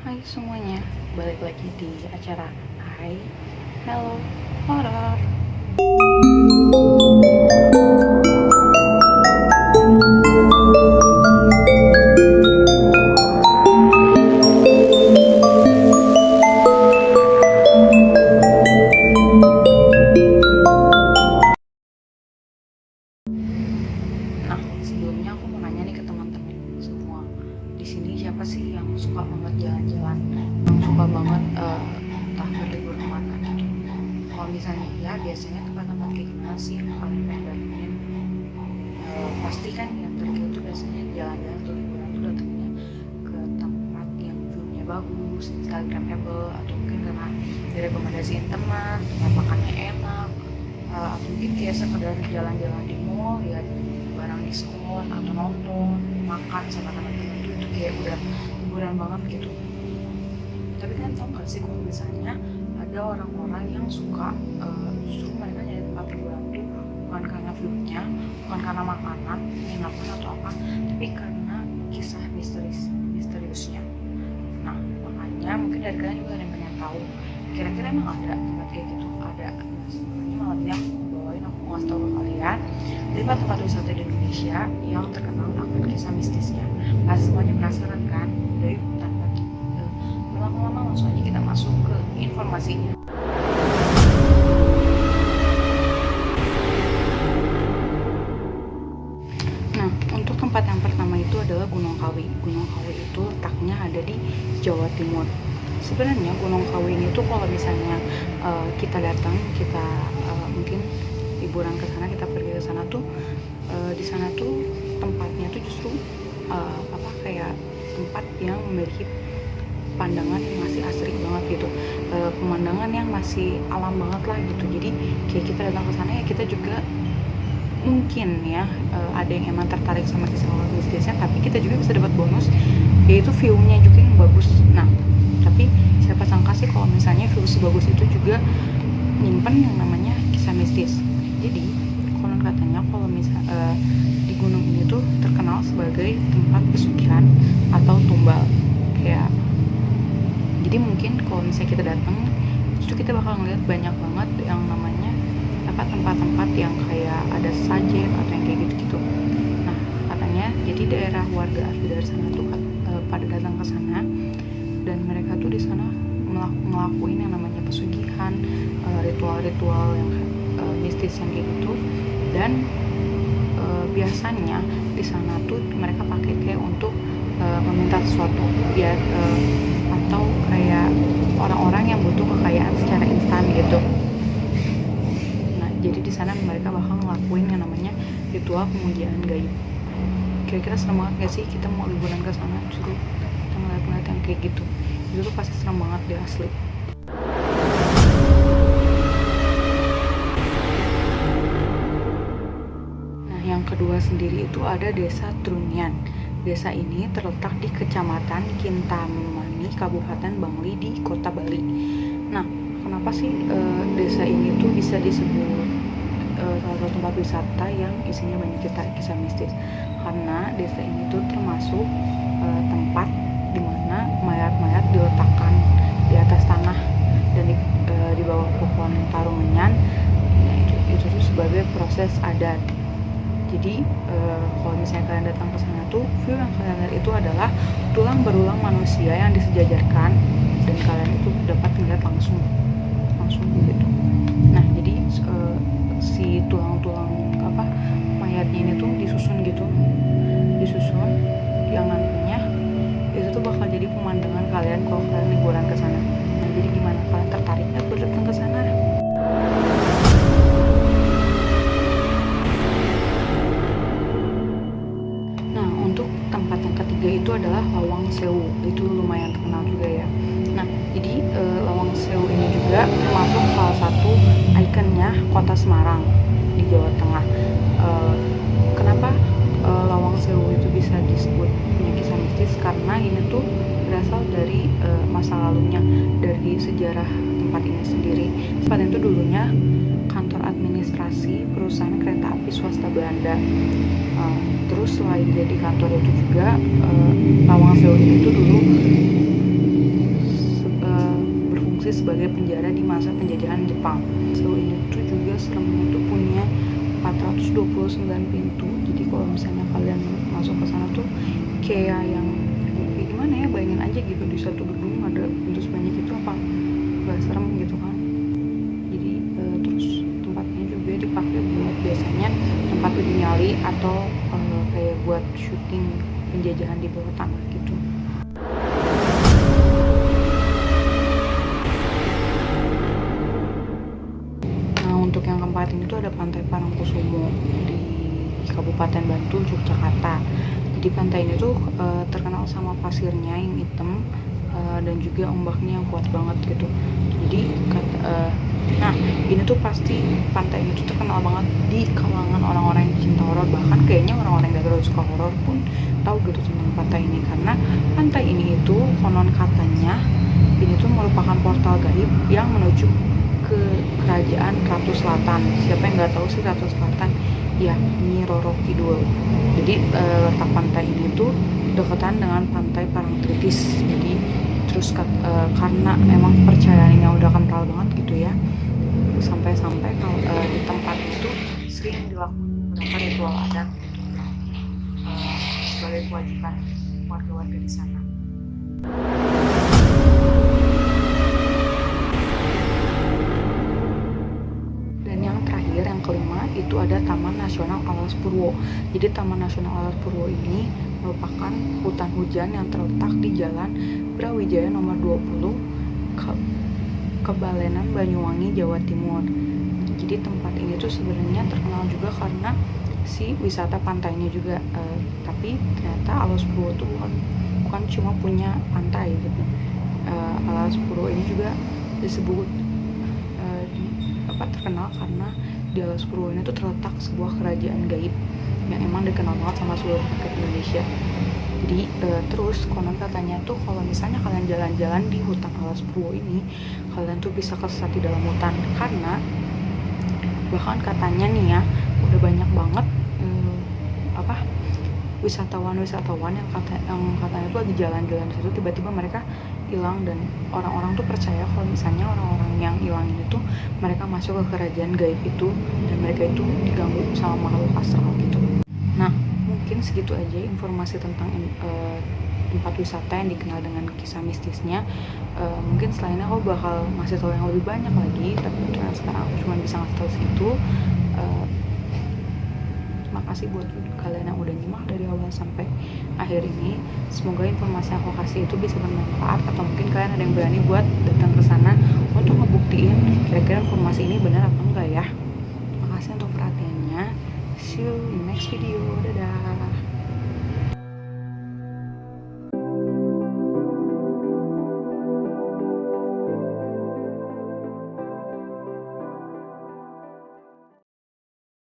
Hai semuanya, balik lagi di acara Hai Hello Horror. Nah, sebelumnya aku mau nanya nih ke teman-teman semua. Di sini siapa sih yang suka banget jalan-jalan? Yang suka banget entah berlibur kemana gitu. Kalau misalnya ya biasanya tempat-tempat kayak gimana sih yang kalian pengen datengin? Pasti kan yang terkait itu biasanya jalan-jalan atau liburan tuh datangnya ke tempat yang view-nya bagus, instagramable, atau mungkin karena direkomendasiin teman, tempat makannya enak, atau mungkin kayak sekedar jalan-jalan di mall, lihat barang diskon, atau nonton, makan sama teman-teman itu kayak udah liburan banget gitu. Tapi kan tau gak sih kalau misalnya ada orang-orang yang suka justru mereka nyari tempat liburan tuh bukan karena view-nya, bukan karena makanan, penginapan atau apa, tapi karena kisah misteriusnya. Nah, makanya mungkin dari kalian juga ada yang pengen tahu kira-kira emang ada tempat kayak gitu. Ada. Nah, sebenarnya malam ini aku mau ngasih tahu ke kalian 5 tempat wisata di Indonesia yang terkenal akan kisah mistisnya. Pasti semuanya penasaran kan? Dari tanpa berlama-lama langsung aja kita masuk ke informasinya. Nah, untuk tempat yang pertama itu adalah Gunung Kawi. Gunung Kawi itu letaknya ada di Jawa Timur. Sebenarnya Gunung Kawi ini tuh kalau misalnya kita datang, kita mungkin liburan ke sana, kita pergi ke sana tuh di sana tuh tempatnya tuh justru kayak tempat yang memiliki pandangan yang masih asri banget gitu, pemandangan yang masih alam banget lah gitu. Jadi kayak kita datang ke sana ya kita juga mungkin ya ada yang emang tertarik sama kisah mistisnya, tapi kita juga bisa dapat bonus yaitu view-nya juga yang bagus. Nah, tapi siapa sangka sih kalau misalnya view sebagus itu juga nyimpen yang namanya kisah mistis. Jadi konon katanya kalau di gunung ini tuh terkenal sebagai tempat pesugihan atau tumbal. Kayak jadi mungkin kalau misalnya kita datang itu kita bakal ngeliat banyak banget yang namanya tempat-tempat yang kayak ada sajen atau yang kayak gitu-gitu. Nah, katanya jadi daerah warga asli dari sana tuh pada datang ke sana dan mereka tuh di sana ngelakuin yang namanya pesugihan, ritual-ritual yang mistis yang kayak gitu. Dan biasanya di sana tuh mereka pakai kayak untuk meminta sesuatu ya, atau kayak orang-orang yang butuh kekayaan secara instan gitu. Nah, jadi di sana mereka bakal ngelakuin yang namanya ritual pemujaan gaib. Kira-kira serem banget gak sih kita mau liburan ke sana justru kita ngeliat-ngeliat yang kayak gitu? Itu tuh pasti serem banget deh asli. Nah, yang kedua sendiri itu ada Desa Trunyan. Desa ini terletak di Kecamatan Kintamani, Kabupaten Bangli di Kota Bali. Nah, kenapa sih desa ini tuh bisa disebut salah satu tempat wisata yang isinya banyak kisah mistis? Karena desa ini tuh termasuk tempat di mana mayat-mayat diletakkan di atas tanah dan di bawah pohon tarumenyan. Nah, itu tuh sebagai proses adat. Jadi kalau misalnya kalian datang ke sana tuh view yang kalian lihat itu adalah tulang berulang manusia yang disejajarkan dan kalian itu dapat melihat langsung gitu. Nah, jadi si tulang-tulang mayatnya ini tuh disusun yang nantinya itu tuh bakal jadi pemandangan kalian kalau kalian liburan ke sana. Nah, jadi gimana, kalian tertarik nggak buat datang ke sana? Nah, untuk tempat yang ketiga itu adalah Lawang Sewu. Itu lumayan terkenal juga ya. Nah, jadi Lawang Sewu ini juga termasuk salah satu ikonnya Kota Semarang di Jawa Tengah. Kenapa Lawang Sewu itu bisa disebut punya kisah mistis? Karena ini tuh berasal dari masa lalunya, dari sejarah tempat ini sendiri. Tempat itu dulunya kantor administrasi perusahaan kereta api swasta Belanda. Terus selain jadi kantor itu juga Lawang Sewu itu dulu masa penjajahan Jepang. So ini tuh juga seremnya tuh punya 429 pintu. Jadi kalau misalnya kalian masuk ke sana tuh kayak yang gimana ya, bayangin aja gitu di satu gedung ada pintu sebanyak itu, apa gak serem gitu kan. Jadi terus tempatnya juga dipakai buat biasanya tempat uji nyali atau kayak buat syuting penjajahan di bawah tanah gitu. Nah untuk yang keempat ini tuh ada Pantai Parangkusumo di Kabupaten Bantul, Yogyakarta. Jadi pantai ini tuh terkenal sama pasirnya yang hitam dan juga ombaknya yang kuat banget gitu. Jadi nah ini tuh pasti pantai ini tuh terkenal banget di kalangan orang-orang yang cinta horor, bahkan kayaknya orang-orang yang gak terlalu suka horor pun tahu gitu tentang pantai ini, karena pantai ini itu konon katanya ini tuh merupakan portal gaib yang menuju ke kerajaan Ratu Selatan. Siapa yang nggak tahu sih Ratu Selatan? Ya, Nyi Roro Kidul. Jadi letak pantai ini tuh deketan dengan pantai Parangtritis. Jadi terus karena emang percayaannya udah kental banget gitu ya, sampai-sampai kalau di tempat itu sering dilakukan beberapa ritual adat gitu, sebagai kewajiban warga-warga di sana. Dan yang terakhir, yang kelima, itu ada Taman Nasional Alas Purwo. Jadi Taman Nasional Alas Purwo ini merupakan hutan hujan yang terletak di Jalan Brawijaya nomor 20 Kebalenan, Banyuwangi, Jawa Timur. Jadi tempat ini tuh sebenarnya terkenal juga karena si wisata pantainya juga, tapi ternyata Alas Purwo tuh bukan cuma punya pantai gitu. Alas Purwo ini juga disebut terkenal karena di Alas Purwo ini tuh terletak sebuah kerajaan gaib yang emang dikenal banget sama seluruh rakyat Indonesia. Jadi terus konon katanya tuh kalau misalnya kalian jalan-jalan di hutan Alas Purwo ini, kalian tuh bisa tersesat di dalam hutan, karena bahkan katanya nih ya udah banyak banget wisatawan yang katanya tuh lagi jalan-jalan di situ, tiba-tiba mereka hilang, dan orang-orang tuh percaya kalau misalnya orang-orang yang hilang ini tuh mereka masuk ke kerajaan gaib itu dan mereka itu diganggu sama makhluk astral gitu. Nah mungkin segitu aja informasi tentang tempat wisata yang dikenal dengan kisah mistisnya. Mungkin setelahnya aku bakal ngasih tahu yang lebih banyak lagi, tapi untuk sekarang aku cuma bisa ngasih tahu segitu. Terima kasih buat kalian yang udah nyimak dari awal sampai akhir ini. Semoga informasi yang aku kasih itu bisa bermanfaat, atau mungkin kalian ada yang berani buat datang ke sana untuk ngebuktiin kira-kira informasi ini benar apa enggak ya. Terima kasih untuk perhatiannya. See you in next video. Dadah.